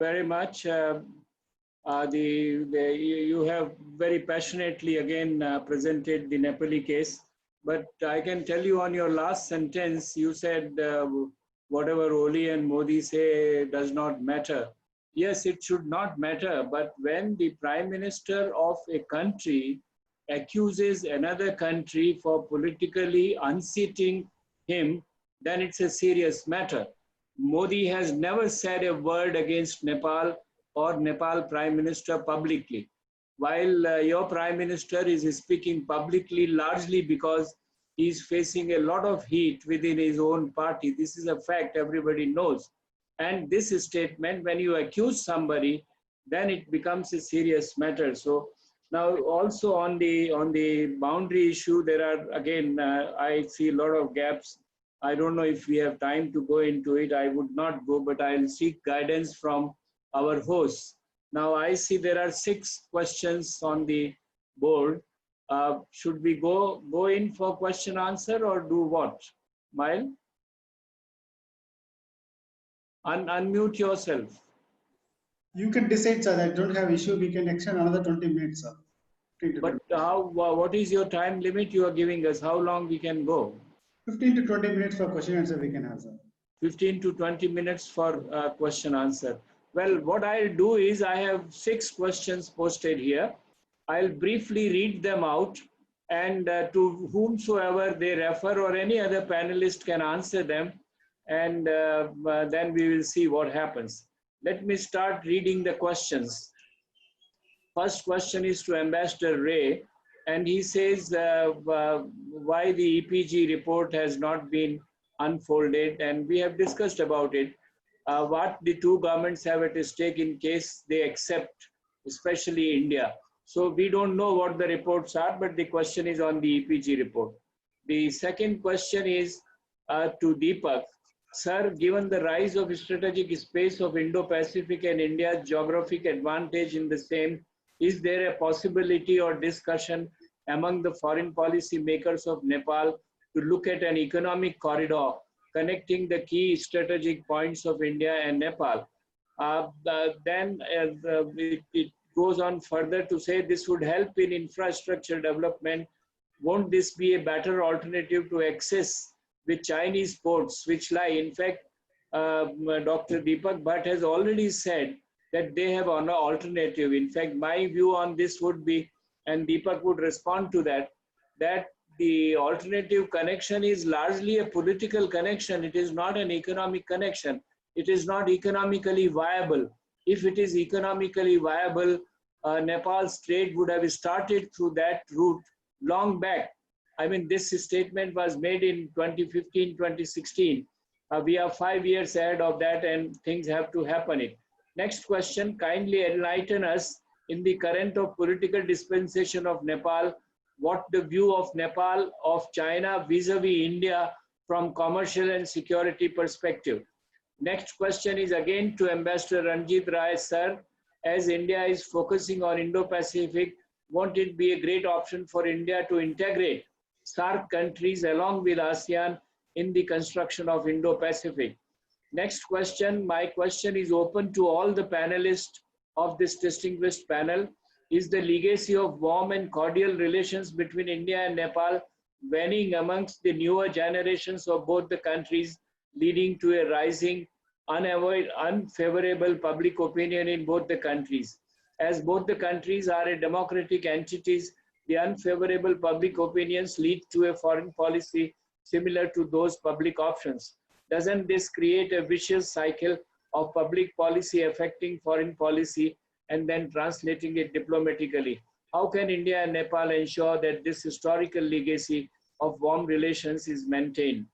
very much. You have very passionately again presented the Nepali case. But I can tell you on your last sentence, you said whatever Oli and Modi say does not matter. Yes, it should not matter. But when the Prime Minister of a country accuses another country for politically unseating him, then it's a serious matter. Modi has never said a word against Nepal or Nepal Prime Minister publicly, while your Prime Minister is speaking publicly largely because he is facing a lot of heat within his own party. This is a fact everybody knows. And this statement, when you accuse somebody, then it becomes a serious matter. So now also on the boundary issue, there are again, I see a lot of gaps. I don't know if we have time to go into it. I would not go, but I'll seek guidance from our hosts. Now I see there are 6 questions on the board. Should we go in for question answer or do what? Mile? Unmute yourself. You can decide, sir. I don't have issue. We can extend another 20 minutes, sir. But what is your time limit you are giving us? How long we can go? 15 to 20 minutes for question answer we can have, sir. 15 to 20 minutes for question answer. Well, what I'll do is I have 6 questions posted here. I'll briefly read them out, and to whomsoever they refer or any other panelist can answer them, and then we will see what happens. Let me start reading the questions. First question is to Ambassador Ray, and he says why the EPG report has not been unfolded, and we have discussed about it. What the two governments have at stake in case they accept, especially India. So we don't know what the reports are, but the question is on the EPG report. The second question is to Deepak. Sir, given the rise of strategic space of Indo-Pacific and India's geographic advantage in the same, is there a possibility or discussion among the foreign policy makers of Nepal to look at an economic corridor connecting the key strategic points of India and Nepal? It goes on further to say this would help in infrastructure development. Won't this be a better alternative to access with Chinese ports which lie? In fact, Dr. Deepak Bhatt has already said that they have an alternative. In fact, my view on this would be, and Deepak would respond to that, that the alternative connection is largely a political connection. It is not an economic connection. It is not economically viable. If it is economically viable, Nepal's trade would have started through that route long back. I mean, this statement was made in 2015, 2016. We are 5 years ahead of that, and things have to happen. Next question, kindly enlighten us in the current of political dispensation of Nepal, what the view of Nepal of China vis-a-vis India from commercial and security perspective. Next question is again to Ambassador Ranjit Rai, sir. As India is focusing on Indo-Pacific, won't it be a great option for India to integrate SAARC countries along with ASEAN in the construction of Indo-Pacific? Next question, my question is open to all the panelists of this distinguished panel. Is the legacy of warm and cordial relations between India and Nepal waning amongst the newer generations of both the countries, leading to a rising unfavorable public opinion in both the countries? As both the countries are a democratic entities, the unfavorable public opinions lead to a foreign policy similar to those public options. Doesn't this create a vicious cycle of public policy affecting foreign policy and then translating it diplomatically? How can India and Nepal ensure that this historical legacy of warm relations is maintained?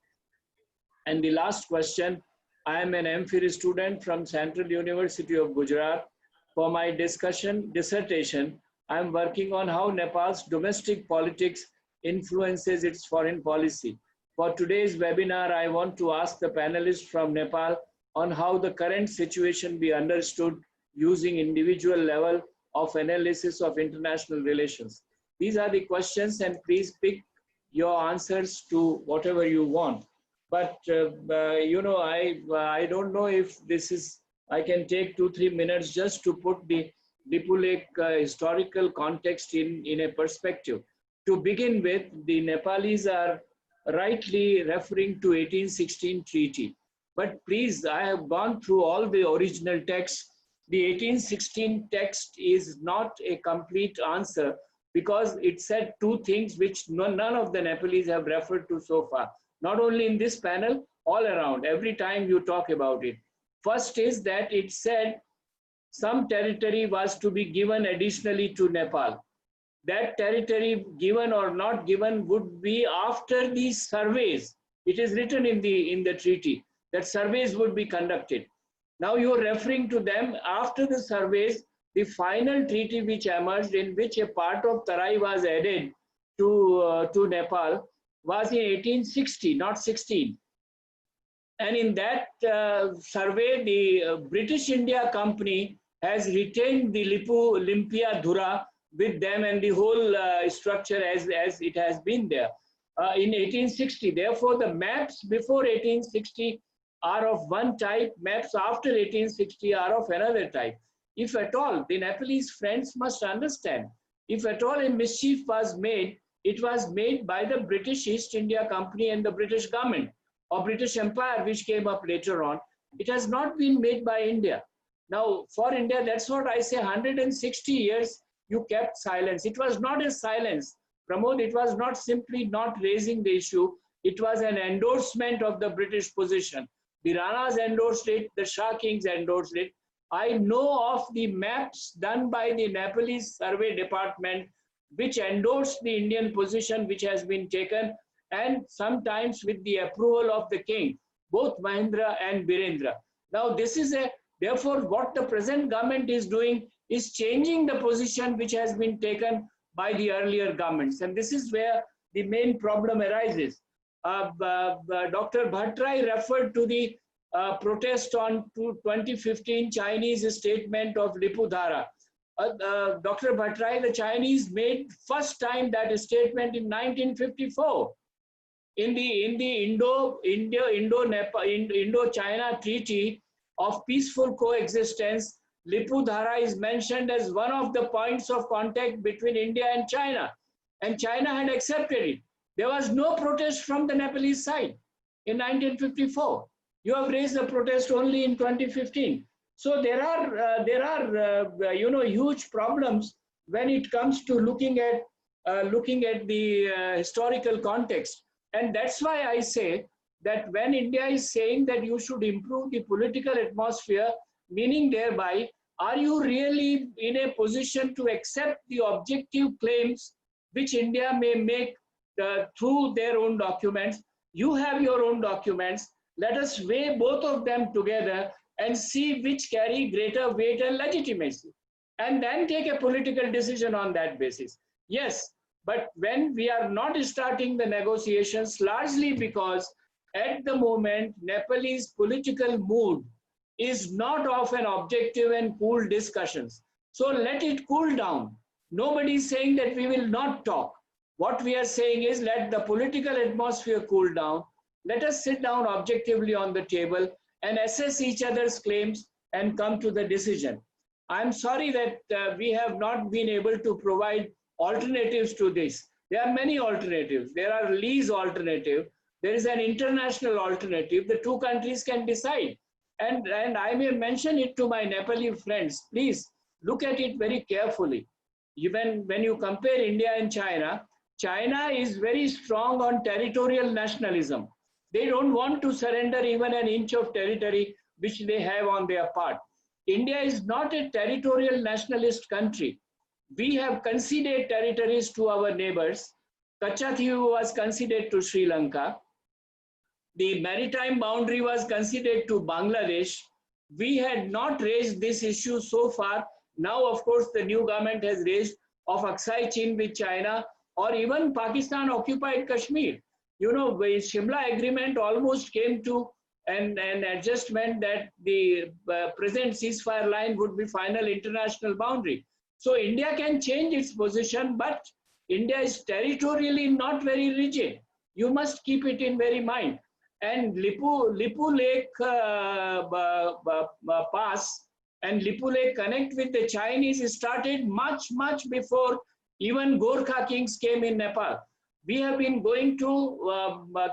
And the last question, I am an MPhil student from Central University of Gujarat. For my dissertation, I am working on how Nepal's domestic politics influences its foreign policy. For today's webinar, I want to ask the panelists from Nepal on how the current situation be understood using individual level of analysis of international relations. These are the questions, and please pick your answers to whatever you want. But, you know, I don't know if this is I can take 2-3 minutes just to put the Lippo Lake historical context in a perspective. To begin with, the Nepalis are rightly referring to 1816 treaty. But please, I have gone through all the original texts. The 1816 text is not a complete answer because it said two things which none of the Nepalese have referred to so far. Not only in this panel, all around, every time you talk about it. First is that it said some territory was to be given additionally to Nepal. That territory, given or not given, would be after these surveys. It is written in the treaty that surveys would be conducted. Now you're referring to them after the surveys. The final treaty which emerged, in which a part of Tarai was added to Nepal, was in 1860, not 16. And in that survey, the British India Company has retained the Limpia Dhura with them and the whole structure as it has been there in 1860. Therefore, the maps before 1860 are of one type, maps after 1860 are of another type. If at all, the Nepalese friends must understand, if at all a mischief was made, it was made by the British East India Company and the British government or British Empire, which came up later on. It has not been made by India. Now, for India, that's what I say, 160 years you kept silence. It was not a silence, Pramod. It was not simply not raising the issue. It was an endorsement of the British position. The Ranas endorsed it, the Shah Kings endorsed it. I know of the maps done by the Nepalese Survey Department which endorsed the Indian position which has been taken, and sometimes with the approval of the king, both Mahendra and Birendra. Now this is therefore what the present government is doing is changing the position which has been taken by the earlier governments. And this is where the main problem arises. Dr. Bhattarai referred to the protest on 2015 Chinese statement of Lippo Dhara. Dr. Bhattarai, the Chinese made first time that statement in 1954. In the Indo-China Treaty of Peaceful Coexistence, Lippo Dhara is mentioned as one of the points of contact between India and China had accepted it. There was no protest from the Nepalese side in 1954. You have raised the protest only in 2015. So there are huge problems when it comes to looking at the historical context. And that's why I say that when India is saying that you should improve the political atmosphere, meaning thereby, are you really in a position to accept the objective claims which India may make through their own documents? You have your own documents. Let us weigh both of them together and see which carry greater weight and legitimacy, and then take a political decision on that basis. Yes, but when we are not starting the negotiations, largely because at the moment, Nepalese political mood is not of an objective and cool discussions. So let it cool down. Nobody is saying that we will not talk. What we are saying is let the political atmosphere cool down. Let us sit down objectively on the table and assess each other's claims and come to the decision. I'm sorry that we have not been able to provide alternatives to this. There are many alternatives. There are lease alternative. There is an international alternative. The two countries can decide. And I may mention it to my Nepali friends. Please look at it very carefully. Even when you compare India and China, China is very strong on territorial nationalism. They don't want to surrender even an inch of territory which they have on their part. India is not a territorial nationalist country. We have conceded territories to our neighbors. Kachativu was conceded to Sri Lanka. The maritime boundary was conceded to Bangladesh. We had not raised this issue so far. Now, of course, the new government has raised of Aksai Chin with China, or even Pakistan occupied Kashmir. You know, the Shimla agreement almost came to an adjustment that the present ceasefire line would be final international boundary. So India can change its position, but India is territorially not very rigid. You must keep it in very mind. And Lipu Lake pass and Lipu Lake connect with the Chinese started much before even Gorkha kings came in Nepal. We have been going to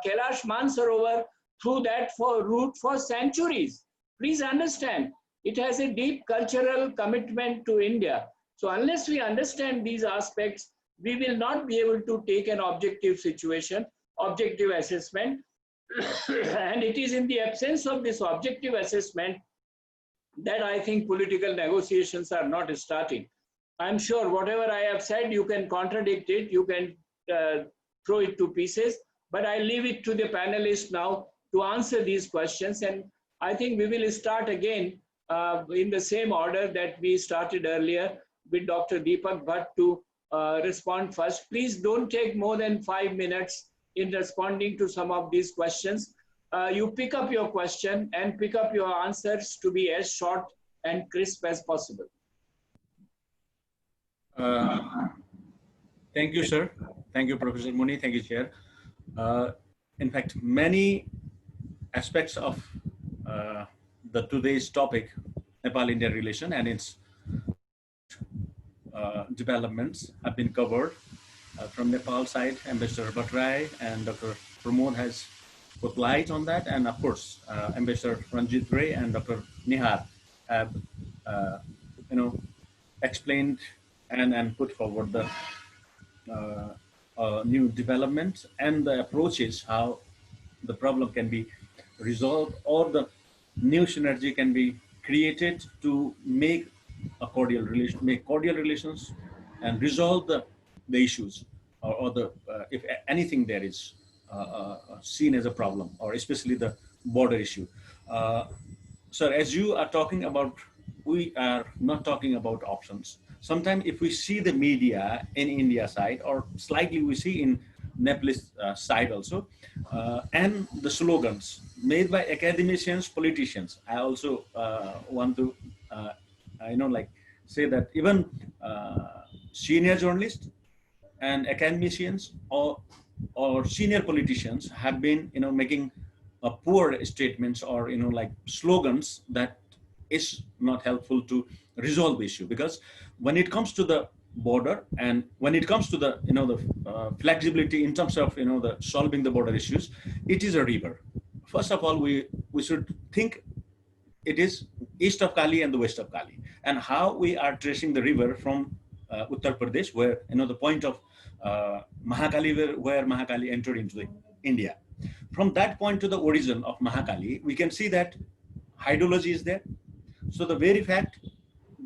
Kailash Mansarovar through that route for centuries. Please understand, it has a deep cultural commitment to India. So unless we understand these aspects, we will not be able to take an objective situation, objective assessment. And it is in the absence of this objective assessment that I think political negotiations are not starting. I'm sure whatever I have said, you can contradict it, you can throw it to pieces, but I leave it to the panelists now to answer these questions. And I think we will start again in the same order that we started earlier with Dr. Deepak Bhatt to respond first. Please don't take more than 5 minutes in responding to some of these questions. You pick up your question and pick up your answers to be as short and crisp as possible. Thank you, sir. Thank you, Professor Muni. Thank you, Chair. In fact, many aspects of the today's topic, Nepal-India relation and its developments have been covered from Nepal side. Ambassador Bhattarai and Dr. Pramod has put light on that, and of course, Ambassador Ranjit Ray and Dr. Nihar have, explained and put forward the new developments and the approaches how the problem can be resolved or the new synergy can be created to make a cordial relations and resolve the issues or the if anything there is seen as a problem, or especially the border issue. Sir, as you are talking about, we are not talking about options. Sometimes if we see the media in India side, or slightly we see in Nepalese side also, and the slogans made by academicians, politicians. I also want to, say that even senior journalists and academicians or senior politicians have been, making poor statements or, slogans that is not helpful to resolve the issue. Because when it comes to the border and when it comes to the, flexibility in terms of, the solving the border issues, it is a river. First of all, we should think it is east of Kali and the west of Kali, and how we are tracing the river from Uttar Pradesh, where, the point of Mahakali, where Mahakali entered into India. From that point to the origin of Mahakali, we can see that hydrology is there. So the very fact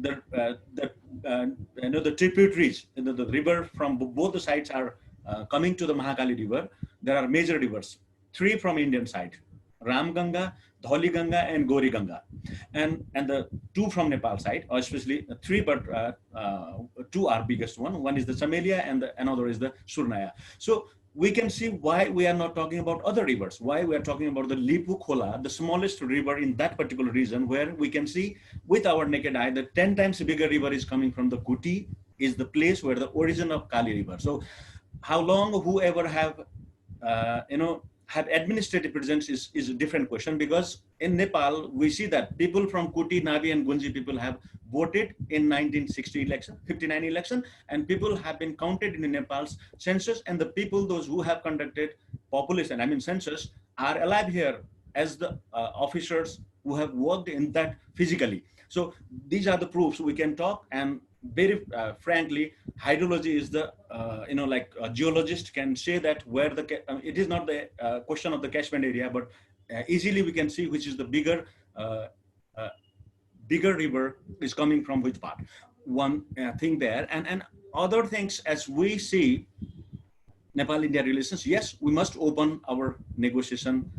that the tributaries, the river from both the sides are coming to the Mahakali river. There are major rivers, 3 from Indian side: Ram Ganga, Dholi Ganga, and Gori Ganga, and the 2 from Nepal side, or especially 3, but 2 are biggest one. One is the Chamelia, and another is the Surnaya. So we can see why we are not talking about other rivers, why we are talking about the Lipu Khola, the smallest river in that particular region, where we can see with our naked eye that 10 times bigger river is coming from the Kuti, is the place where the origin of Kali River. So how long whoever have, have administrative presence is a different question, because in Nepal, we see that people from Kuti, Navi, and Gunji people have voted in 1960 election, 59 election, and people have been counted in Nepal's census, and the people, those who have conducted population, census, are alive here as the officers who have worked in that physically. So these are the proofs we can talk, and very frankly, hydrology is the, a geologist can say that where the, it is not the question of the catchment area, but easily we can see which is the bigger river is coming from which part. One thing there, and other things, as we see Nepal-India relations, yes, we must open our negotiation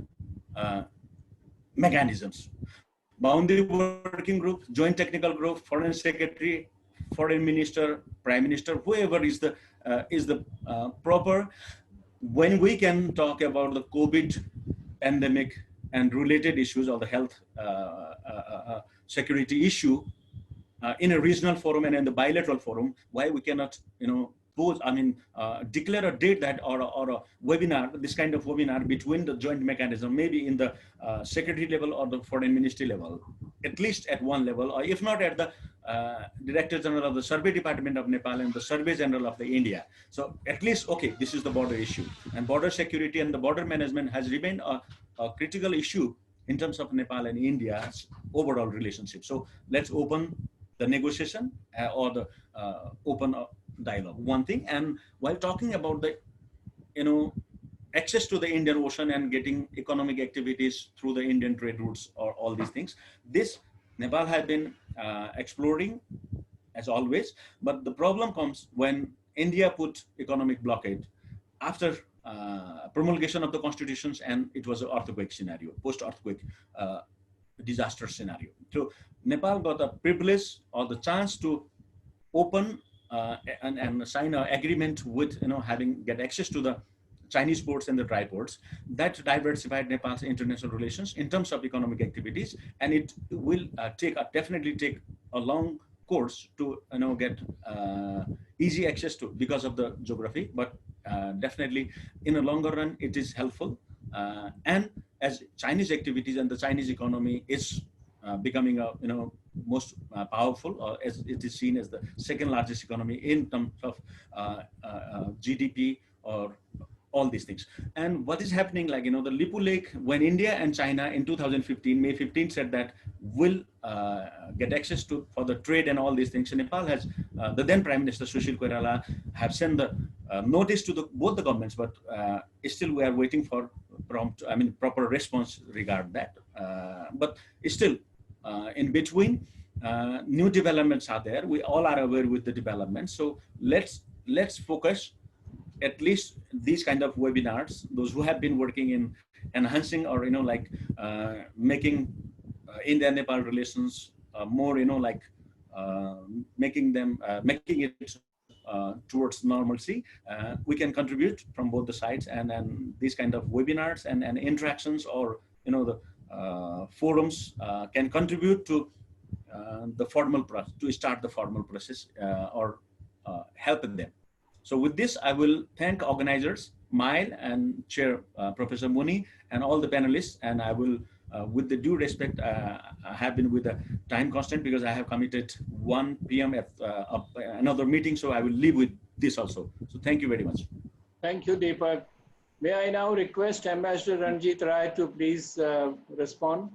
mechanisms. Boundary working group, joint technical group, foreign secretary, foreign minister, prime minister, whoever is the proper. When we can talk about the COVID pandemic and related issues, or the health security issue in a regional forum and in the bilateral forum, why we cannot, declare a date that or a webinar, this kind of webinar between the joint mechanism, maybe in the secretary level or the foreign ministry level, at least at one level, or if not at the Director General of the Survey Department of Nepal and the Survey General of the India. So at least, okay, this is the border issue, and border security and the border management has remained a critical issue in terms of Nepal and India's overall relationship. So let's open the negotiation or the open dialogue. One thing, and while talking about the, access to the Indian Ocean and getting economic activities through the Indian trade routes or all these things, this Nepal has been exploring as always, but the problem comes when India put economic blockade after promulgation of the constitutions, and it was an earthquake scenario, post-earthquake disaster scenario. So Nepal got a privilege or the chance to open and sign an agreement with, get access to the Chinese ports and the dry ports. That diversified Nepal's international relations in terms of economic activities, and it will definitely take a long course to get easy access to because of the geography, but definitely in a longer run it is helpful. And as Chinese activities and the Chinese economy is becoming a most powerful, or as it is seen as the second largest economy in terms of GDP or all these things. And what is happening, the Lipu Lake, when India and China in 2015, May 15, said that will get access to for the trade and all these things. So Nepal has, the then Prime Minister Sushil Koirala have sent the notice to both the governments, but still we are waiting for proper response regarding that. But still, in between, new developments are there. We all are aware with the developments. So let's focus at least these kind of webinars, those who have been working in enhancing or making India-Nepal relations more making it towards normalcy. We can contribute from both the sides, and these kind of webinars and interactions or the forums can contribute to the formal process, to start the formal process or help them. So with this, I will thank organizers, Mail and Chair Professor Muni, and all the panelists. And I will, with the due respect, I have been with a time constant because I have committed 1 p.m. at another meeting. So I will leave with this also. So thank you very much. Thank you, Deepak. May I now request Ambassador Ranjit Rai to please respond?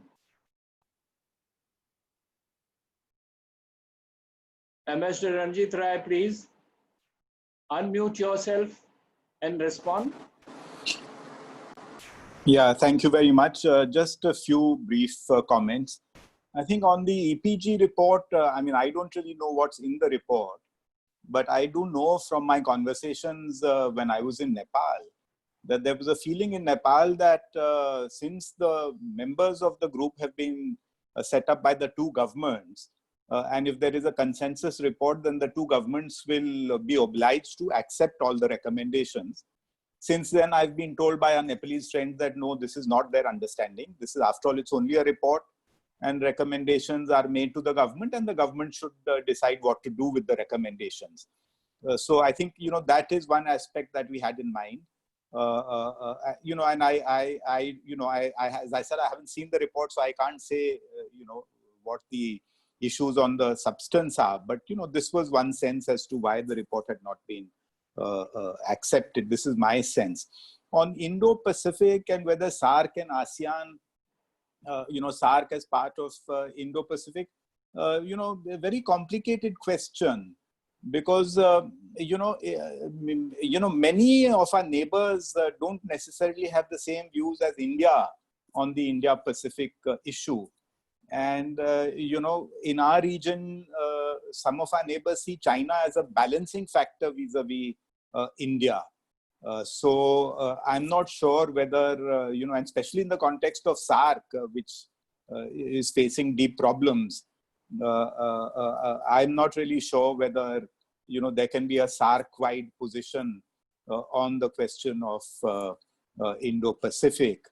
Ambassador Ranjit Rai, please unmute yourself and respond. Yeah, thank you very much. Just a few brief comments. I think on the EPG report, I don't really know what's in the report, but I do know from my conversations when I was in Nepal, that there was a feeling in Nepal that since the members of the group have been set up by the two governments, and if there is a consensus report, then the two governments will be obliged to accept all the recommendations. Since then, I've been told by our Nepalese friends that no, this is not their understanding. This is, after all, it's only a report, and recommendations are made to the government, and the government should decide what to do with the recommendations. So I think, that is one aspect that we had in mind. And as I said, I haven't seen the report, so I can't say, what the issues on the substance are. But, this was one sense as to why the report had not been accepted. This is my sense. On Indo-Pacific and whether SAARC and ASEAN, SAARC as part of Indo-Pacific, a very complicated question. Because, many of our neighbors don't necessarily have the same views as India on the India-Pacific issue. And, in our region, some of our neighbors see China as a balancing factor vis-a-vis India. So I'm not sure whether, and especially in the context of SAARC, which is facing deep problems, I'm not really sure whether, there can be a SAARC-wide position on the question of Indo-Pacific.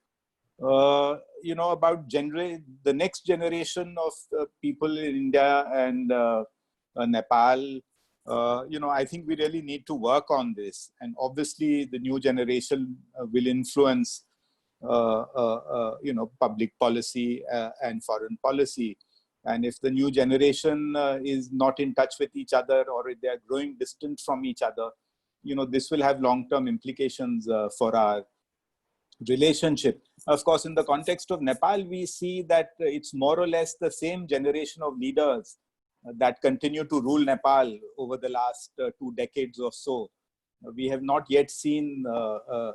About the next generation of people in India and Nepal, I think we really need to work on this. And obviously, the new generation will influence, public policy and foreign policy. And if the new generation is not in touch with each other, or if they are growing distant from each other, this will have long-term implications for our relationship. Of course, in the context of Nepal, we see that it's more or less the same generation of leaders that continue to rule Nepal over the last 2 decades or so. We have not yet seen, a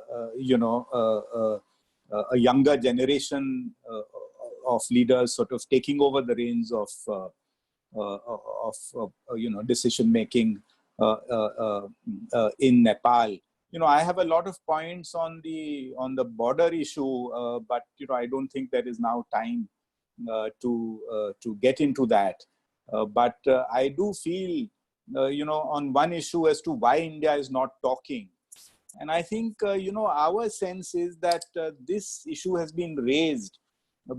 younger generation of leaders sort of taking over the reins of decision making in Nepal. I have a lot of points on the border issue, but I don't think there is now time to get into that. But I do feel, on one issue as to why India is not talking. And I think, our sense is that this issue has been raised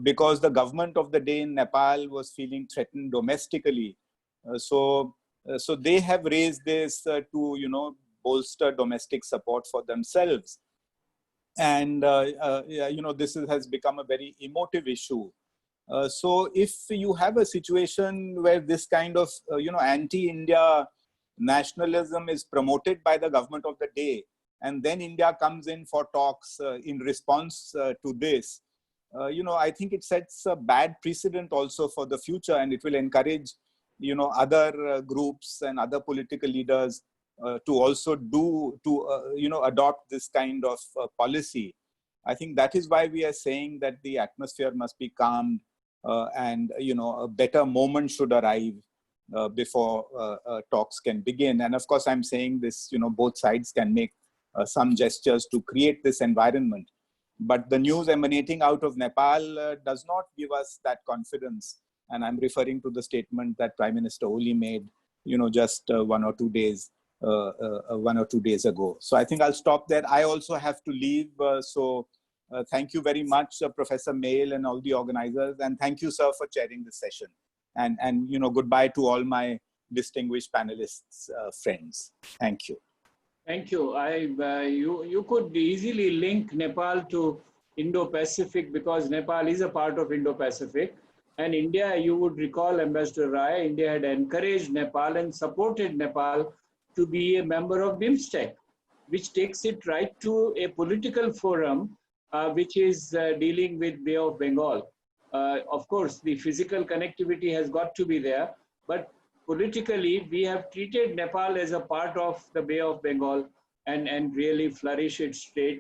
because the government of the day in Nepal was feeling threatened domestically. So they have raised this to, bolster domestic support for themselves. And, this has become a very emotive issue. So if you have a situation where this kind of, anti-India nationalism is promoted by the government of the day, and then India comes in for talks in response to this, I think it sets a bad precedent also for the future, and it will encourage, other groups and other political leaders to also adopt this kind of policy. I think that is why we are saying that the atmosphere must be calmed and, a better moment should arrive before talks can begin. And of course, I'm saying this, both sides can make some gestures to create this environment. But the news emanating out of Nepal does not give us that confidence. And I'm referring to the statement that Prime Minister Oli made, just 1 or 2 days ago. So I think I'll stop there. I also have to leave. Thank you very much, Professor Mail and all the organizers. And thank you, sir, for chairing this session. And goodbye to all my distinguished panelists, friends. Thank you. Thank you. You could easily link Nepal to Indo-Pacific, because Nepal is a part of Indo-Pacific. And India, you would recall, Ambassador Rai, India had encouraged Nepal and supported Nepal to be a member of BIMSTEC, which takes it right to a political forum, which is dealing with Bay of Bengal. Of course, the physical connectivity has got to be there, but politically, we have treated Nepal as a part of the Bay of Bengal and really flourish its trade.